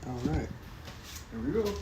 All right, here we go. Yep.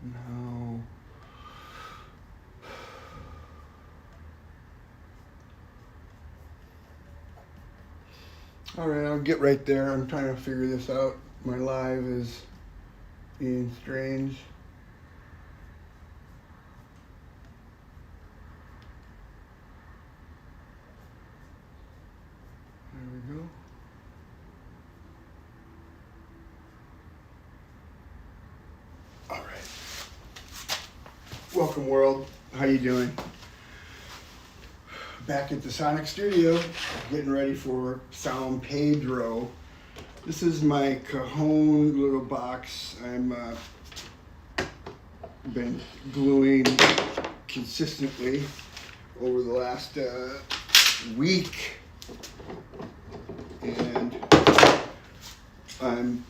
No. All right, I'll get right there. I'm trying to figure this out. My live is being strange. There we go. All right. Welcome, world. How you doing? Back at the Sonic Studio, getting ready for San Pedro. This is my Cajon little box. I'm been gluing consistently over the last week, and I'm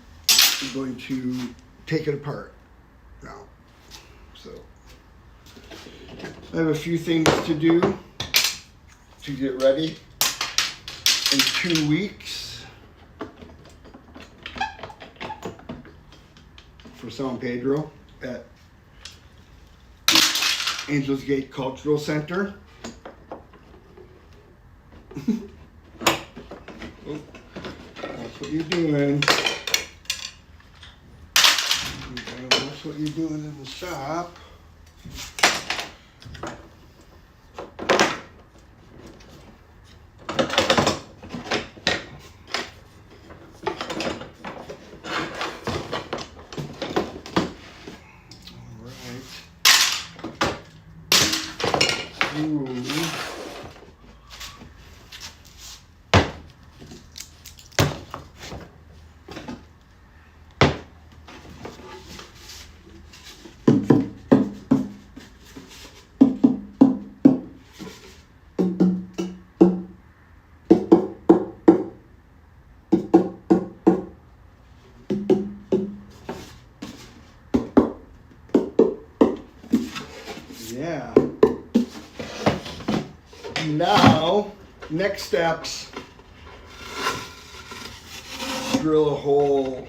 going to take it apart now. So I have a few things to do to get ready in 2 weeks for San Pedro at Angels Gate Cultural Center. Oh, that's what you're doing. That's what you're doing in the shop. Yeah. Now, next steps, drill a hole.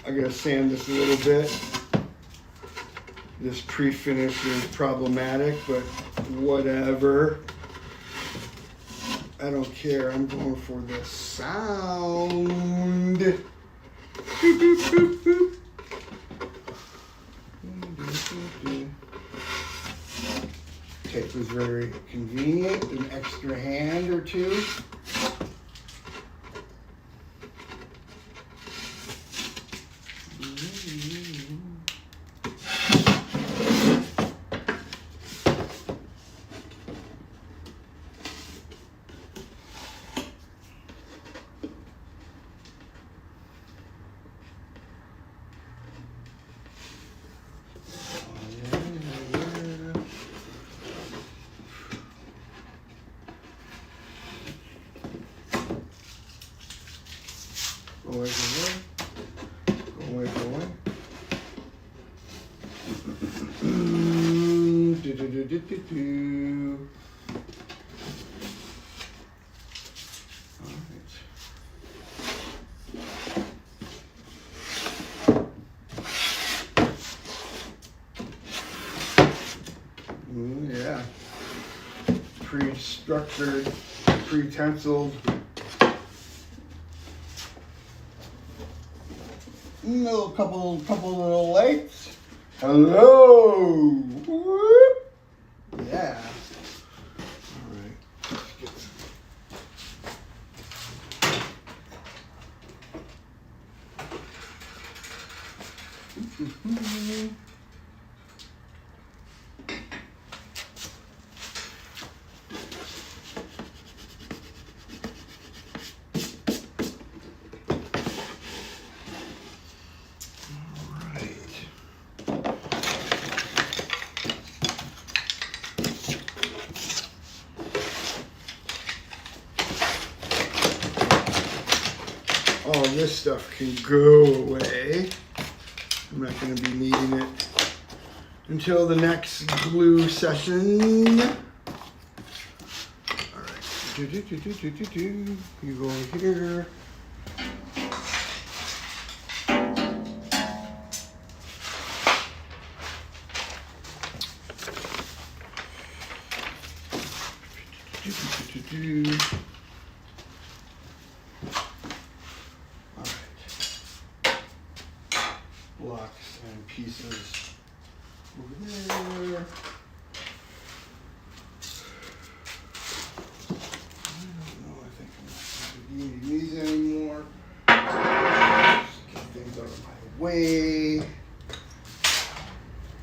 I gotta sand this a little bit. This pre-finish is problematic, but whatever. I don't care. I'm going for the sound. Boop, boop, boop, boop. Tape was very convenient, an extra hand or two. Go away, go away. Go away, go away. Do, do, do, do, do, do. All right. Yeah. Pre-structured, pre-tensiled. Couple little lights, Hello. Whoop. Yeah. All right. Let's get some. All this stuff can go away. I'm not going to be needing it until the next glue session. All right. You go here. Blocks and pieces over there. I don't know, I think I'm not going to need these anymore. Just get things out of my way.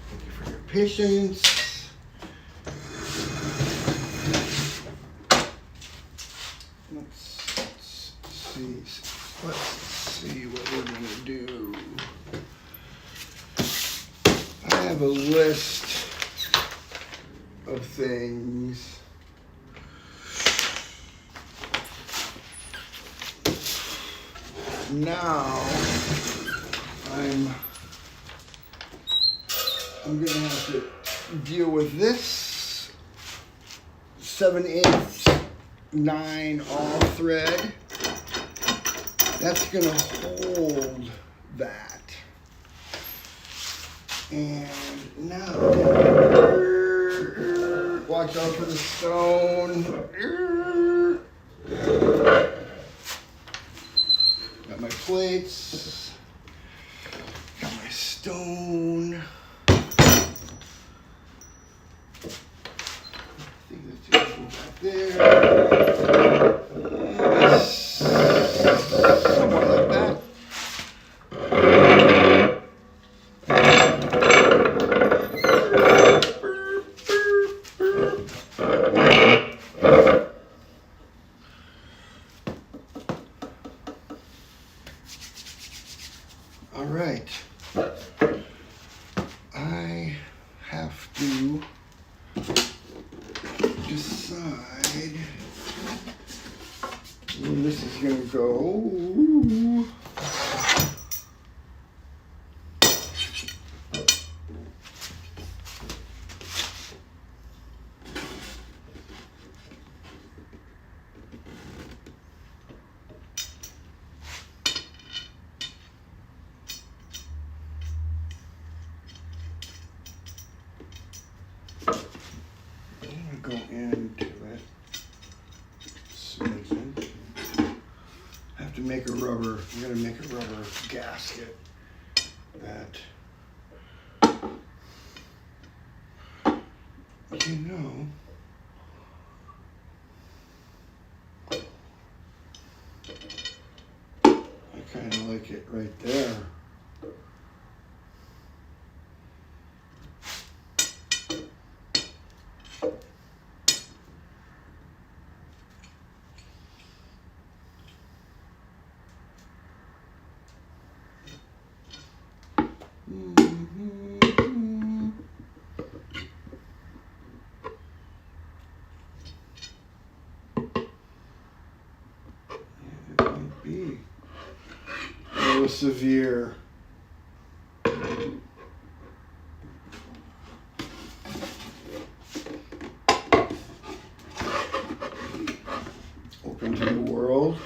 Thank you for your patience. Let's see what we're going to do. I have a list of things. Now I'm going to have to deal with this 7/8 9 all thread. That's going to hold that. And now, watch out for the stone. Got my plates. Got my stone. I think that's just back there. Somewhere like that. All right. I have to decide where this is going to go. Go into it. Smoothing. I have to make a rubber. I'm gonna make a rubber gasket that you know I kind of like it right there. Be a little severe. Open to the world.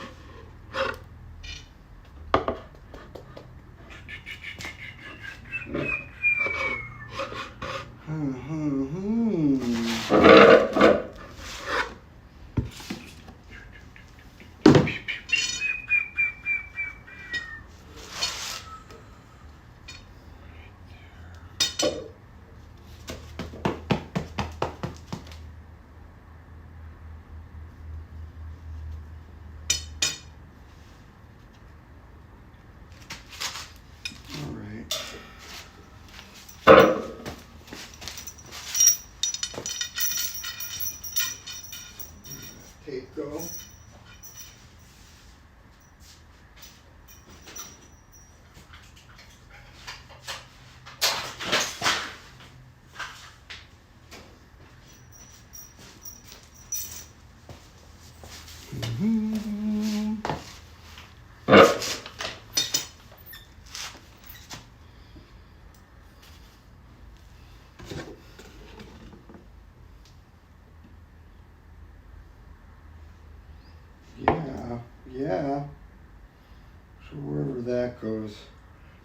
goes.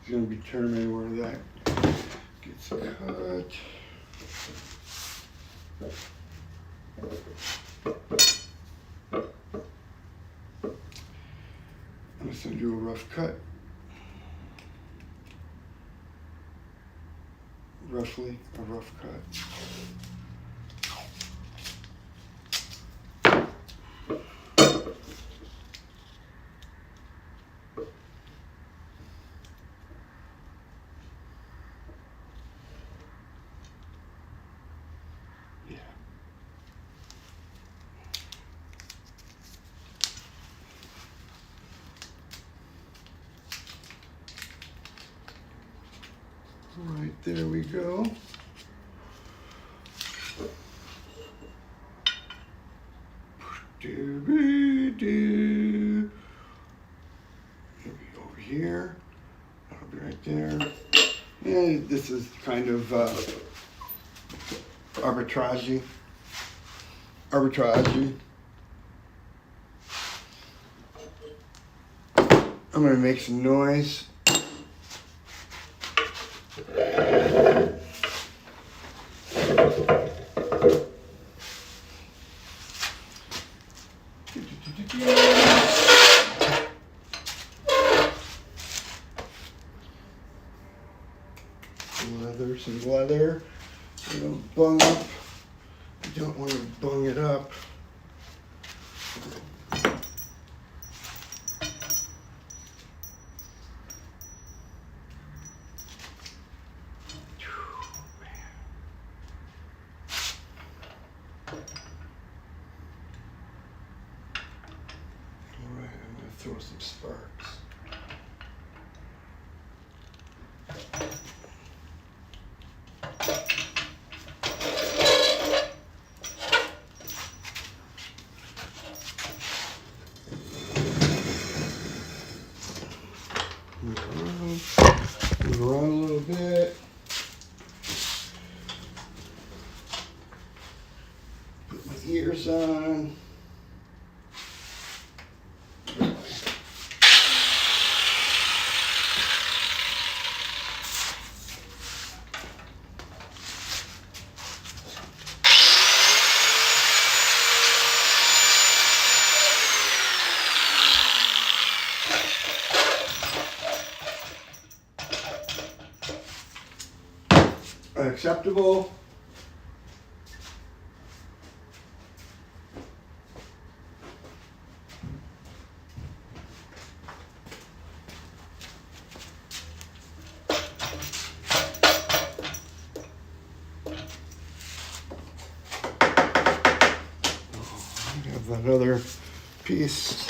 It's going to determine where that gets cut. I'm going to do a rough cut. Roughly a rough cut. Right, there we go. It'll be over here. That'll be right there. And this is kind of arbitrage. I'm going to make some noise. Some leather. It'll bung up. You don't want to bung it up. Alright, I'm going to throw some sparks. Move around a little bit. Put my ears on. Acceptable. I have that other piece.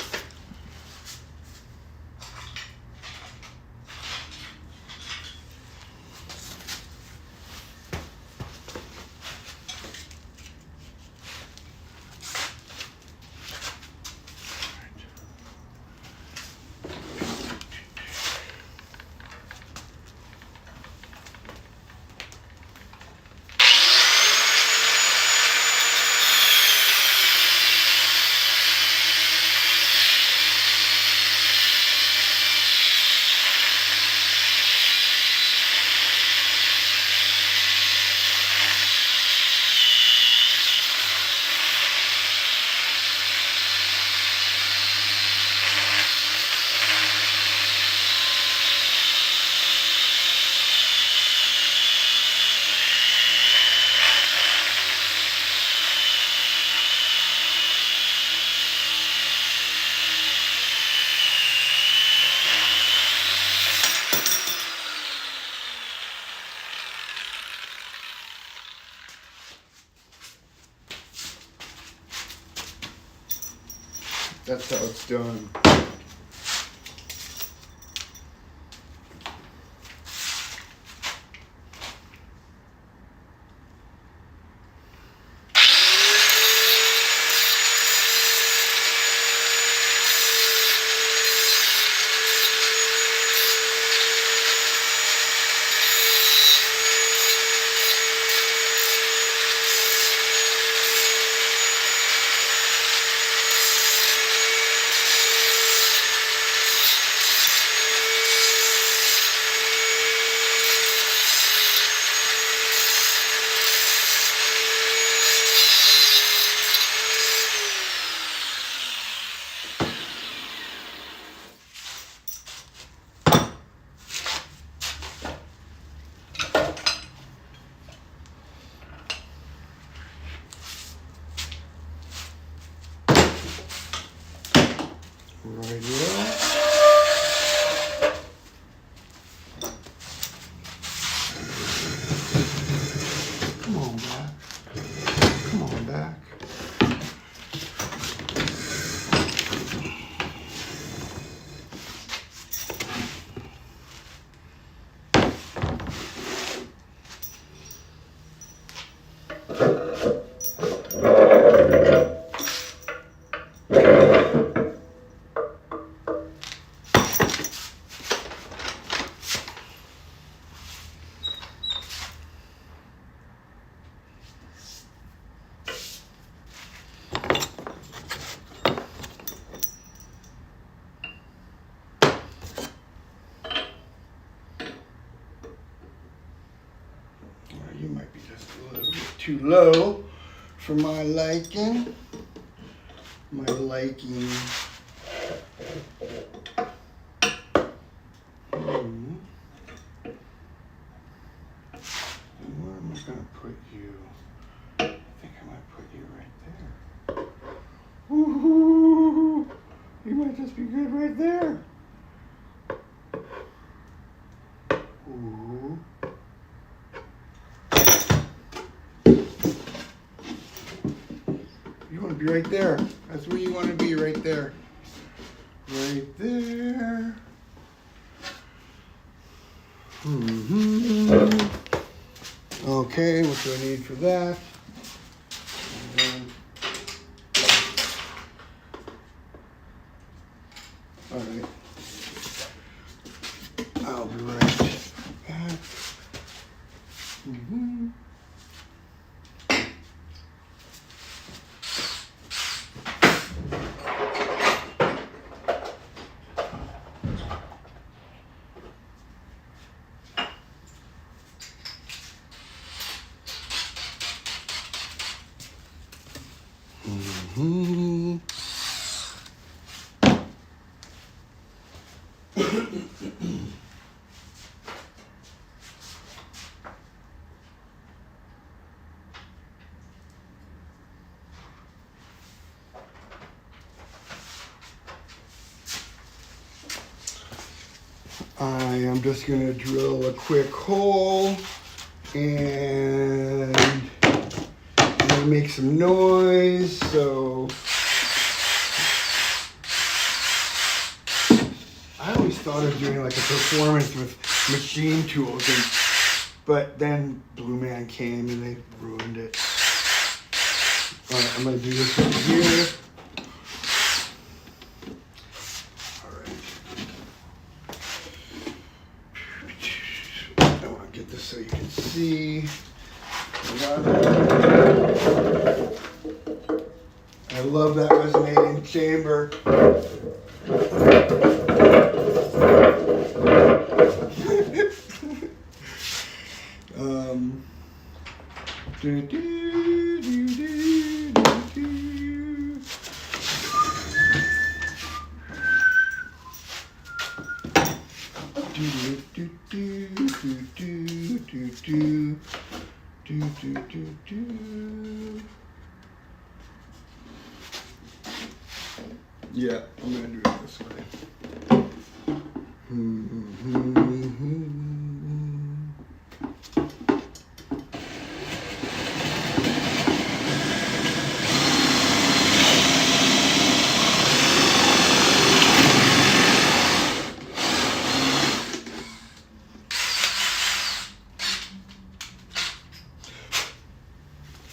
That's how it's done. Right here. Come on back. Come on back. You might be just a little bit too low for my liking. My liking. Where am I going to put you? I think I might put you right there. Woohoo! You might just be good right there. Ooh. You want to be right there. That's where you want to be, right there. Right there. Okay, what do I need for that? All right. I'll be right back. I am just going to drill a quick hole and I'm going to make some noise. So I always thought of doing like a performance with machine tools, but then Blue Man came and they ruined it. All right, I'm going to do this over here. So you can see. I love that resonating chamber. Do, do, do, do, do, do. Do, do, do, do, do, do, do, do, do, do. Yeah, I'm gonna do it this way.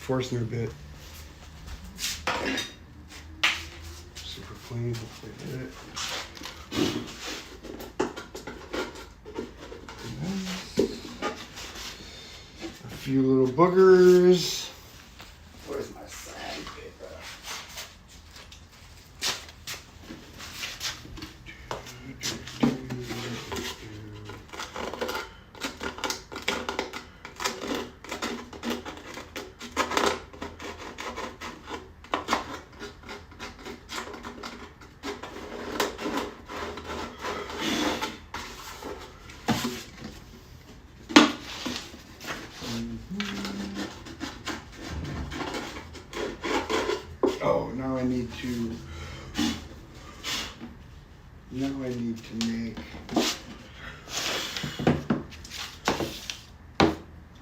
Forstner bit. Super clean, hopefully I did it. A few little boogers. Where's my sandpaper? Oh, now I need to Now I need to make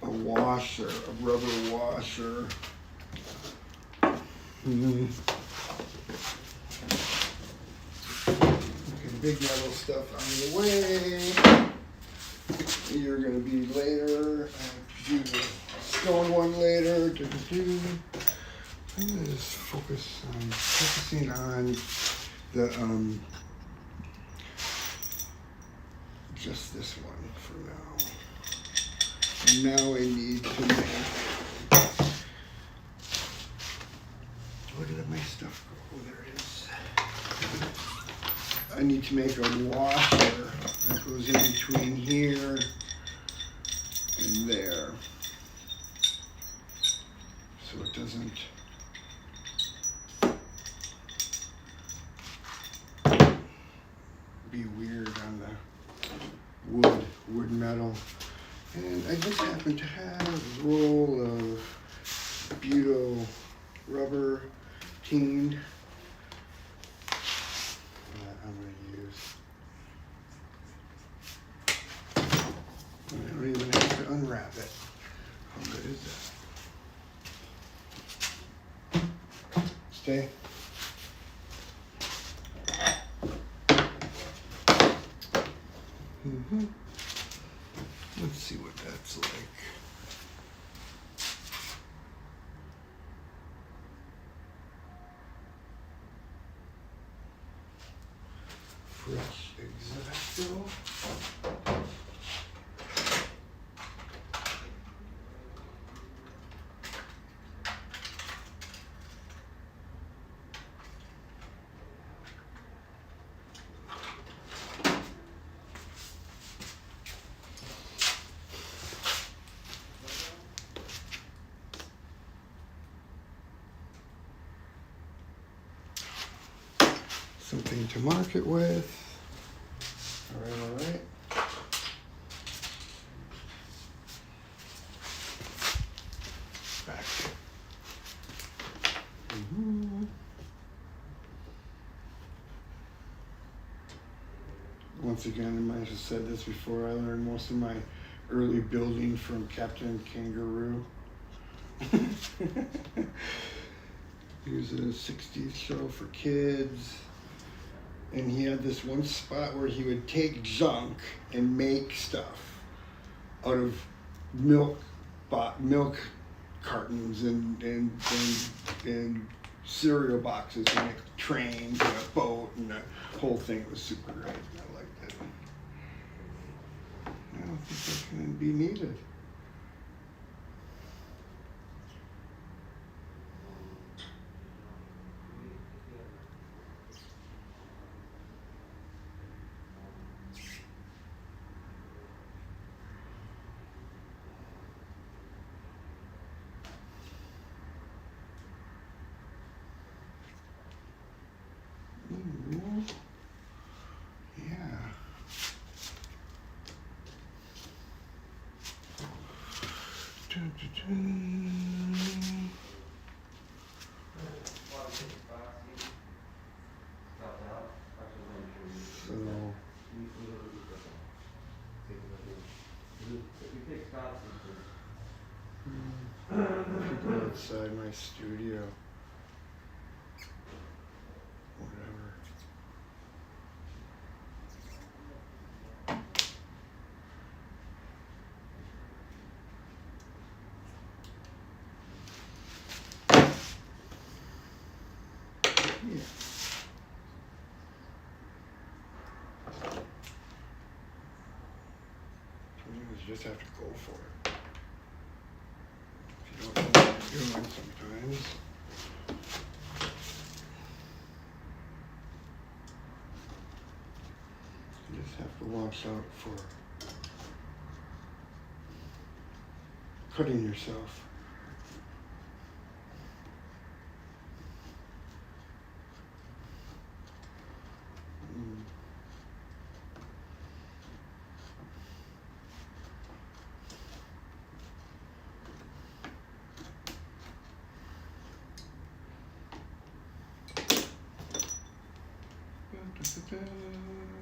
a washer, a rubber washer. Okay, big metal stuff out of the way. You're going to be later. I have to do the stone one later. I'm going to just focusing on the just this one for now. And now I need to make, where did my stuff go? Oh, there it is. I need to make a washer that goes in between here and there, so it doesn't be weird on the wood metal. And I just happen to have a roll of butyl rubber teamed that I'm going to use. I don't even have to unwrap it. How good is that? Stay. Let's see what that's like. Fresh Exacto. Something to mark it with. All right. Back. Once again, I might have said this before, I learned most of my early building from Captain Kangaroo. He was a 60s show for kids. And he had this one spot where he would take junk and make stuff out of milk cartons and cereal boxes, and make trains and a boat, and the whole thing was super great. I liked it. I don't think that's going to be needed. Go outside my studio. Whatever. Yeah. You just have to go for it. If you don't know what you're doing sometimes. You just have to watch out for cutting yourself. Da-da-da.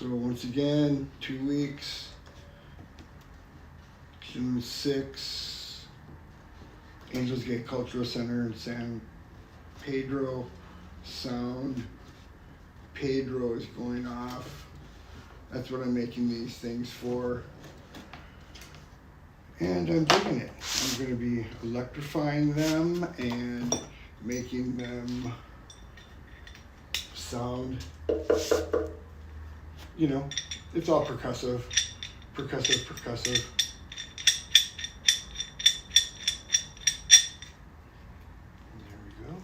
So once again, 2 weeks, June 6th, Angels Gate Cultural Center in San Pedro. Sound. Pedro is going off. That's what I'm making these things for. And I'm digging it. I'm going to be electrifying them and making them sound, you know, it's all percussive. There we go.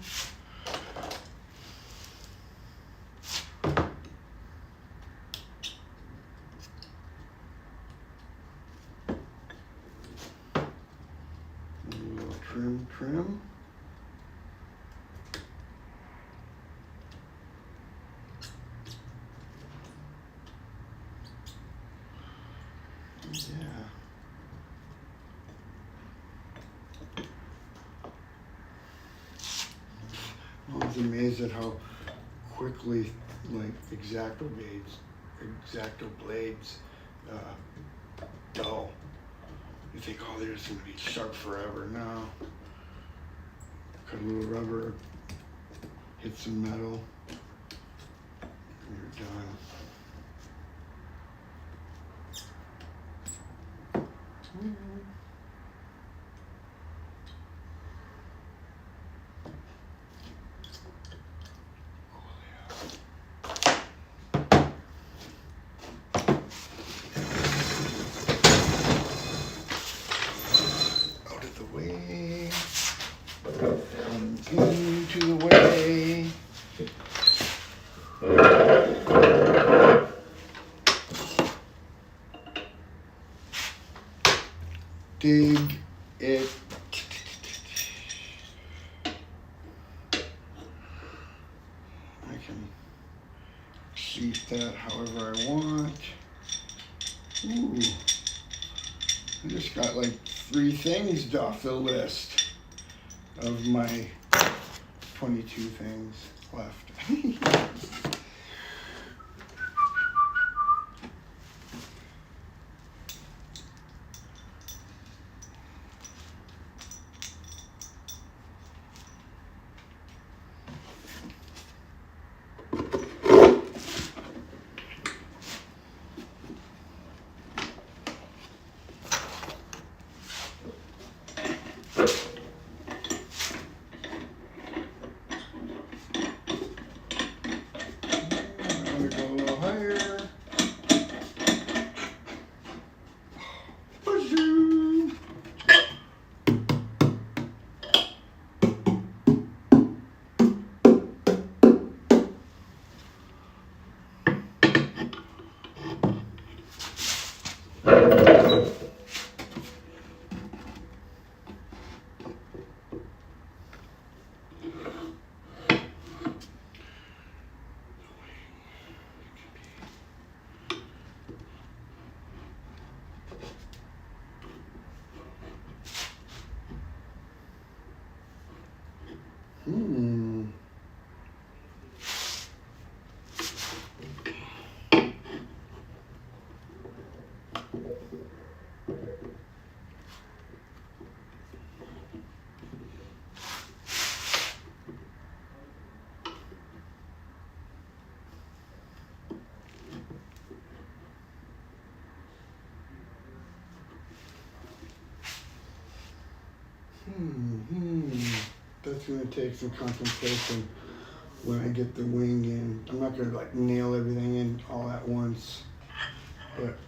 A little trim. Yeah. I was amazed at how quickly, like, X-Acto blades dull. You think, oh, they're just gonna be sharp forever. No. Cut a little rubber, hit some metal, and you're done. Out of the way. Come into the way. Dig it. I can sheet that however I want. Ooh. I just got like 3 things off the list of my 22 things left. That's gonna take some contemplation when I get the wing in. I'm not gonna like nail everything in all at once, but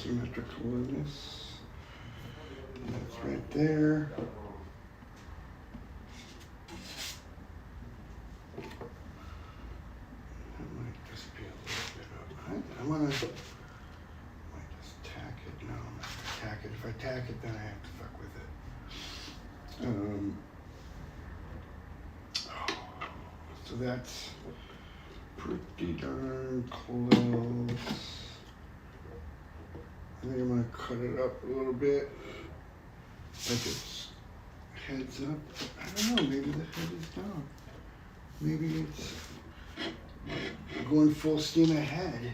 symmetricalness. And that's right there. That might just be a little bit up. I might just tack it. No, I'm not going to tack it. If I tack it, then I have to fuck with it. So that's pretty darn close. I think I'm going to cut it up a little bit. Like it's heads up. I don't know, maybe the head is down. Maybe it's going full steam ahead.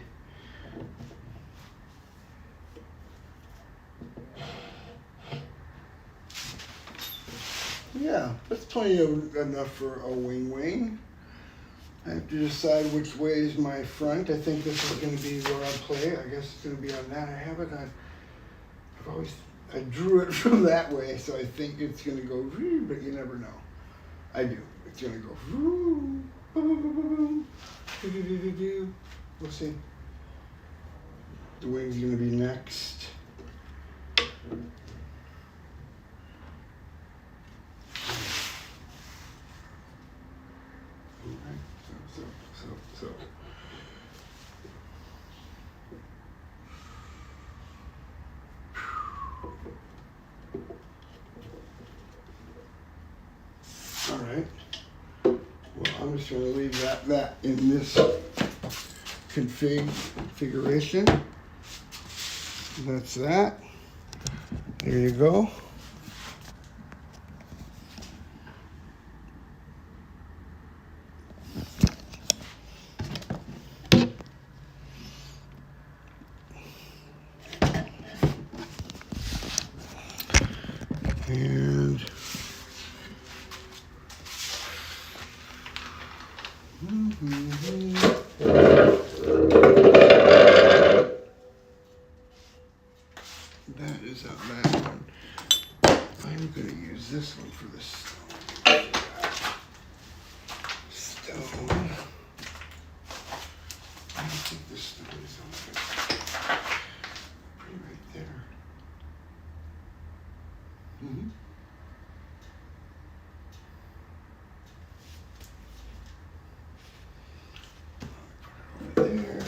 Yeah, that's plenty enough for a wing. I have to decide which way is my front. I think this is going to be where I play. I guess it's going to be on that. I drew it from that way, so I think it's going to go, but you never know. I do. It's going to go, we'll see. The wing's going to be next. So. All right. Well, I'm just going to leave that in this configuration. That's that. There you go. And that is a bad one. I'm going to use this one for the stone. I don't think this stone is on good. Pretty right there. Put it over there.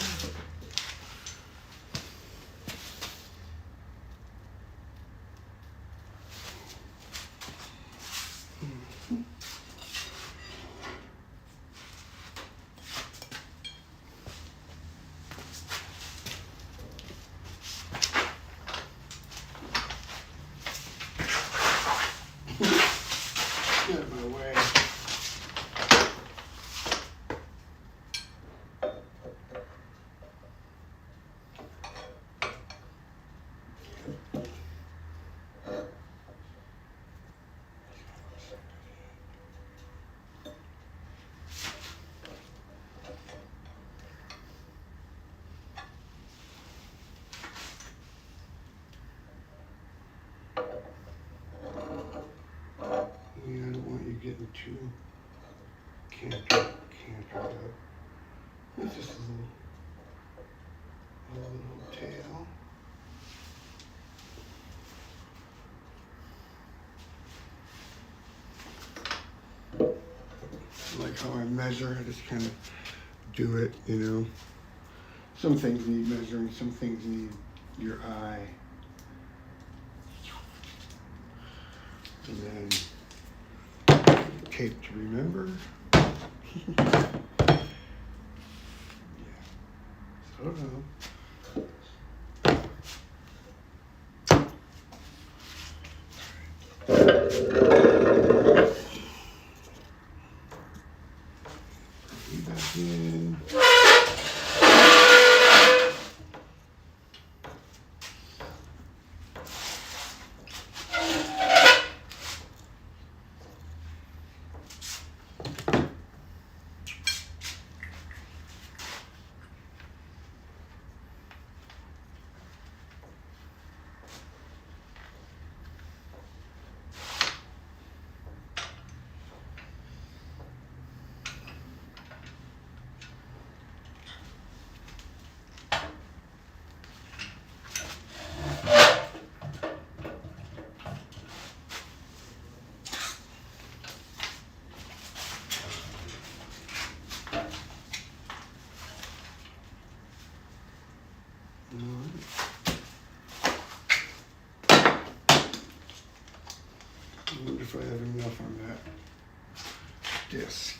Get out of my way. Getting too cantered up. It's just a little tail. Like how I measure, I just kind of do it, you know. Some things need measuring, some things need your eye. And then tape to remember. Yeah. So back in. I wonder if I have enough on that disc.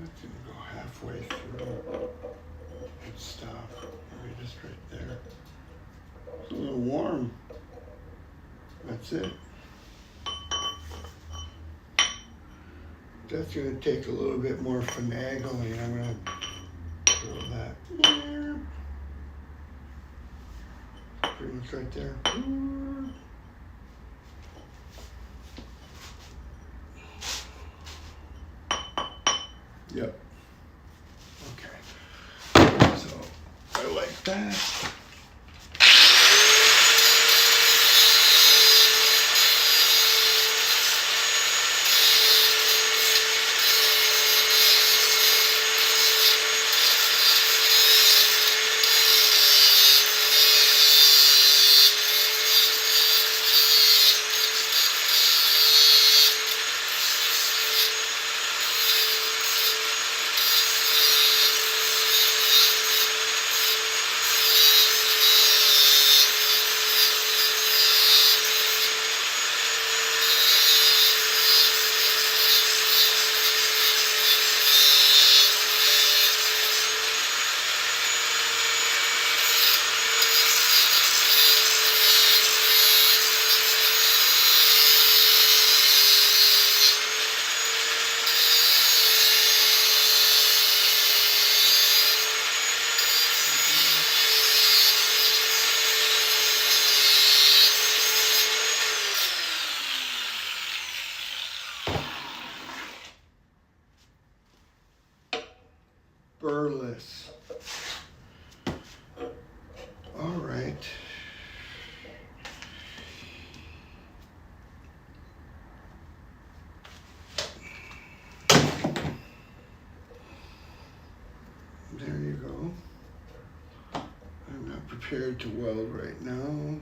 It's gonna go halfway through and stop. Maybe just right there. It's a little warm. That's it. That's gonna take a little bit more finagling. I'm gonna throw that pretty much right there. Yep. Okay. So I like that. burless. All right. There you go. I'm not prepared to weld right now.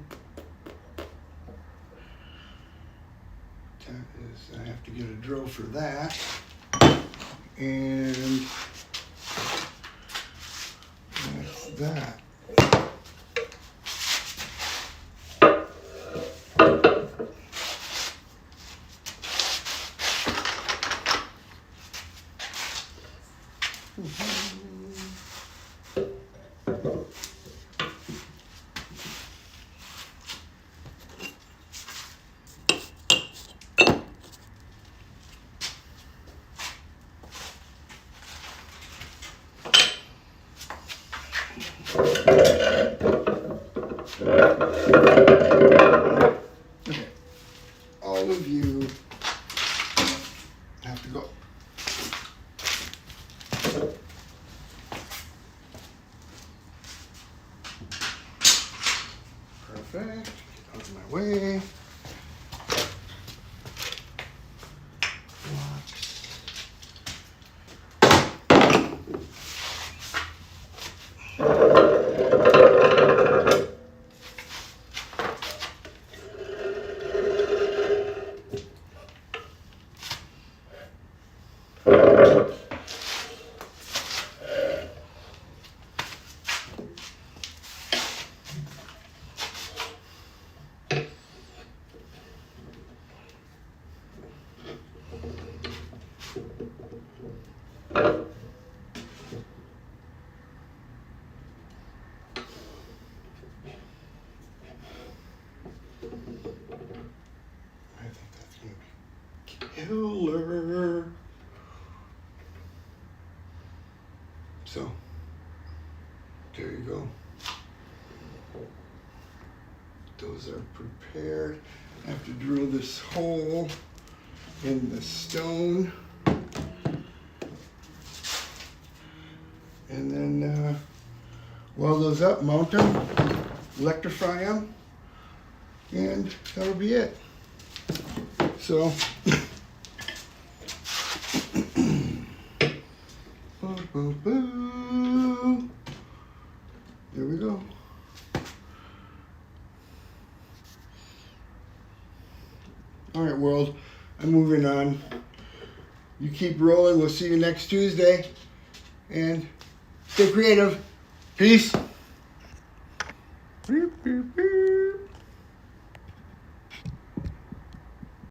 That is, I have to get a drill for that. And that's that. Okay, all of you have to go. Perfect. Get out of my way. Killer. So, there you go. Those are prepared. I have to drill this hole in the stone. And then weld those up, mount them, electrify them, and that'll be it. So, boo, boo, boo. There we go. All right, world, I'm moving on. You keep rolling. We'll see you next Tuesday. And stay creative. Peace. Beep, beep, beep.